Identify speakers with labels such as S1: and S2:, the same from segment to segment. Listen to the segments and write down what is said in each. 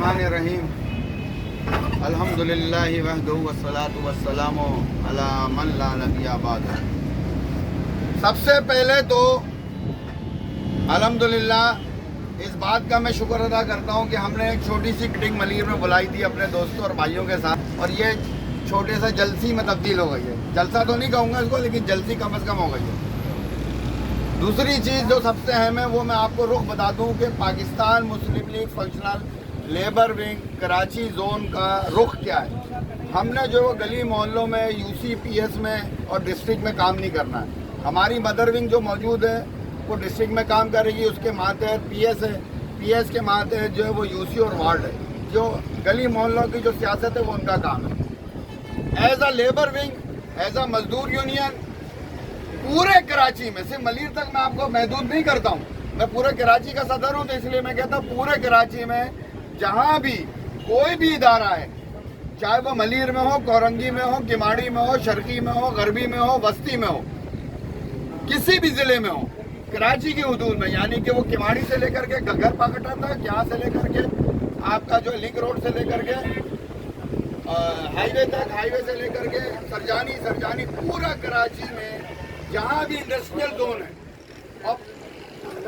S1: बिस्मिल्लाहिर्रहमानिर्रहीम अल्हम्दुलिल्लाहि वहदहु वस्सलातु वस्सलामु अला मन ला नबिय्य बाद। सबसे पहले तो अल्हम्दुलिल्लाह इस बात का मैं शुक्र अदा करता हूँ कि हमने एक छोटी सी मीटिंग मलीर में बुलाई थी अपने दोस्तों और भाइयों के साथ, और ये छोटे से जलसी में तब्दील हो गई है। जलसा तो नहीं कहूँगा इसको, लेकिन जलसी कम से कम हो गई है। दूसरी चीज़ जो सबसे अहम है वो मैं आपको रुख बता दूं कि Pakistan Muslim League functional labour wing Karachi zone का रुख क्या है। हमने जो वो गली मोहल्लों में यूसीपीएस में और डिस्ट्रिक्ट में काम नहीं करना है। हमारी मदर विंग जो मौजूद है वो डिस्ट्रिक्ट में काम करेगी, उसके मातहत पीएस है, पीएस के मातहत जो है वो यूसी और वार्ड है। जो गली मोहल्लों की जो सियासत है वो उनका काम है। As a labour wing, as a मजदूर यूनियन पूरे कराची में, सिर्फ मलीर तक मैं आपको महदूद नहीं करता हूँ, मैं पूरे कराची का सदर हूँ, तो इसलिए मैं कहता हूँ पूरे कराची में जहाँ भी कोई भी इदारा है, चाहे वो मलीर में हो, कोरंगी में हो, किमाड़ी में हो, शर्की में हो, गरबी में हो, वस्ती में हो, किसी भी ज़िले में हो, कराची की हदूद में, यानी कि वो किमाड़ी से लेकर के गगर पाकटा तक, यहाँ से लेकर के आपका जो लिंक रोड से लेकर के हाईवे तक, हाईवे से लेकर के सरजानी पूरा कराची में जहाँ भी इंडस्ट्रियल जोन है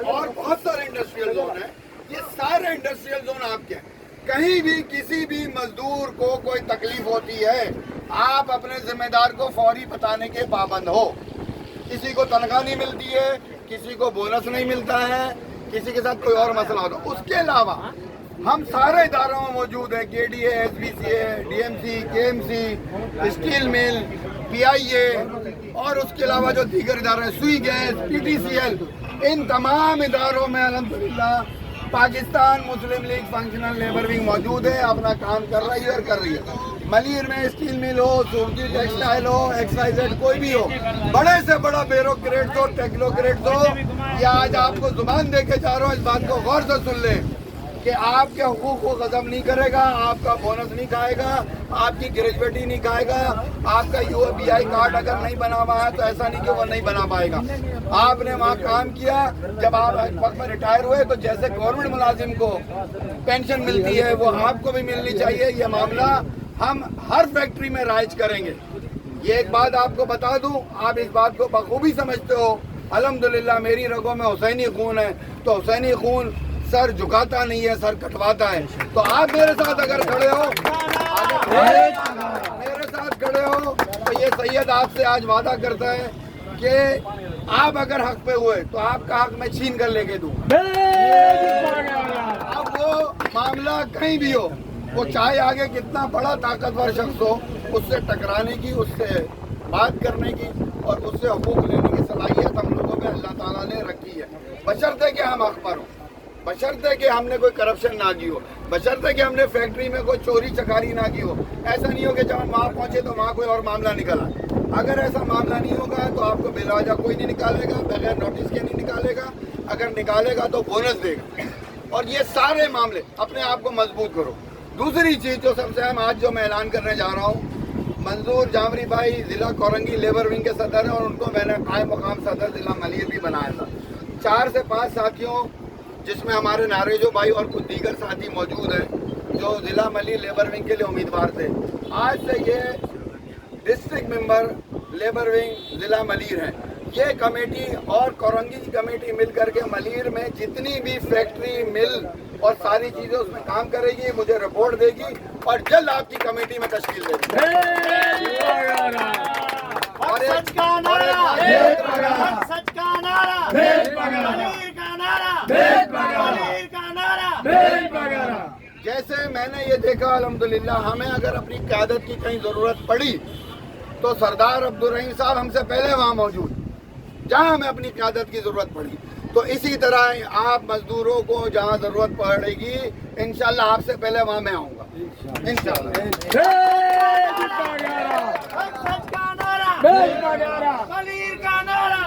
S1: और बहुत सारे इंडस्ट्रियल जोन है, ये सारे इंडस्ट्रियल जोन आपके हैं। कहीं भी किसी भी मजदूर को कोई तकलीफ होती है, आप अपने जिम्मेदार को फौरी बताने के पाबंद हो। किसी को तनख्वाह नहीं मिलती है, किसी को बोनस नहीं मिलता है, किसी के साथ कोई और मसला होता है। उसके अलावा हम सारे इदारों में मौजूद है, KDA, SBCA, DMC, KMC, steel mill, PIA और उसके अलावा जो दीगर इदारे, सुई गैस, पीटीसीएल, इन तमाम इदारों में अल्हम्दुलिल्लाह Pakistan Muslim League functional labour wing मौजूद है, अपना काम कर रही है और कर रही है। मलीर में स्टील मिल हो, सूरती टेक्सटाइल हो, एक्साइजेड कोई भी हो, बड़े से बड़ा बेरोक्रेट हो, टेक्नोक्रेट हो, या आज आपको जुबान दे के जा रहा हूँ, इस बात को गौर से सुन लें कि आपके हुकूक को गजब नहीं करेगा, आपका बोनस नहीं खाएगा, आपकी ग्रेजुएटी नहीं खाएगा, आपका यूएबीआई कार्ड अगर नहीं बना हुआ है तो ऐसा नहीं कि वो नहीं बना पाएगा। आपने वहाँ काम किया, जब आप वक्त में रिटायर हुए तो जैसे गवर्नमेंट मुलाजिम को पेंशन मिलती है वो आपको भी मिलनी चाहिए। ये मामला हम हर फैक्ट्री में राइज करेंगे। ये एक बात आपको बता दूं, आप इस बात को बखूबी समझते हो। अल्हम्दुलिल्लाह मेरी रगों में हुसैनी खून है, तो हुसैनी खून सर झुकाता नहीं है, सर कटवाता है। तो आप मेरे साथ अगर खड़े हो, मेरे साथ खड़े हो, तो ये सैयद आपसे आज वादा करता है कि आप अगर हक पे हुए तो आपका हक मैं छीन कर लेके दूं। अब वो मामला कहीं भी हो, वो चाहे आगे कितना बड़ा ताकतवर शख्स हो, उससे टकराने की, उससे बात करने की और उससे हुकूक लेने की सलाहियत हम लोगों में अल्लाह ताला ने रखी है, बशर्ते कि हम हक पर हो, बशर्ते कि हमने कोई करप्शन ना की हो, बशर्ते कि हमने फैक्ट्री में कोई चोरी चकारी ना की हो। ऐसा नहीं हो कि जब हम वहाँ पहुँचे तो वहाँ कोई और मामला निकला। अगर ऐसा मामला नहीं होगा तो आपको बिलावजा कोई नहीं निकालेगा, बगैर नोटिस के नहीं निकालेगा, अगर निकालेगा तो बोनस देगा। और ये सारे मामले अपने आप को मजबूत करो। दूसरी चीज़ जो सबसे अहम आज जो मैं ऐलान करने जा रहा हूँ, मंजूर जामरी भाई ज़िला कोरंगी लेबर विंग के सदर हैं और उनको मैंने कायम मकाम सदर ज़िला मलीर भी बनाया था। 4 से 5 साथियों, जिसमें हमारे नारेजो भाई और कुछ दीगर साथी मौजूद हैं जो ज़िला मलीर लेबर विंग के लिए उम्मीदवार थे, आज से ये डिस्ट्रिक्ट मेंबर लेबर विंग ज़िला मलीर हैं। ये कमेटी और कोरंगी की कमेटी मिल करके मलीर में जितनी भी फैक्ट्री, मिल और सारी चीज़ें उसमें काम करेगी, मुझे रिपोर्ट देगी और जल्द आपकी कमेटी में तश्कील देगी। और सच का नारा, सच का नारा, मलीर का नारा, मलीर का नारा। जैसे मैंने ये देखा अल्हम्दुलिल्लाह, हमें अगर अपनी क़यादत की कहीं ज़रूरत पड़ी तो सरदार अब्दुल रहीम साहब हमसे पहले वहाँ मौजूद, जहाँ हमें अपनी क़यादत की ज़रूरत पड़ी। तो इसी तरह आप मजदूरों को जहाँ ज़रूरत पड़ेगी इंशाल्लाह आपसे पहले वहाँ मैं आऊँगा इंशाल्लाह।
S2: मलीर का नारा,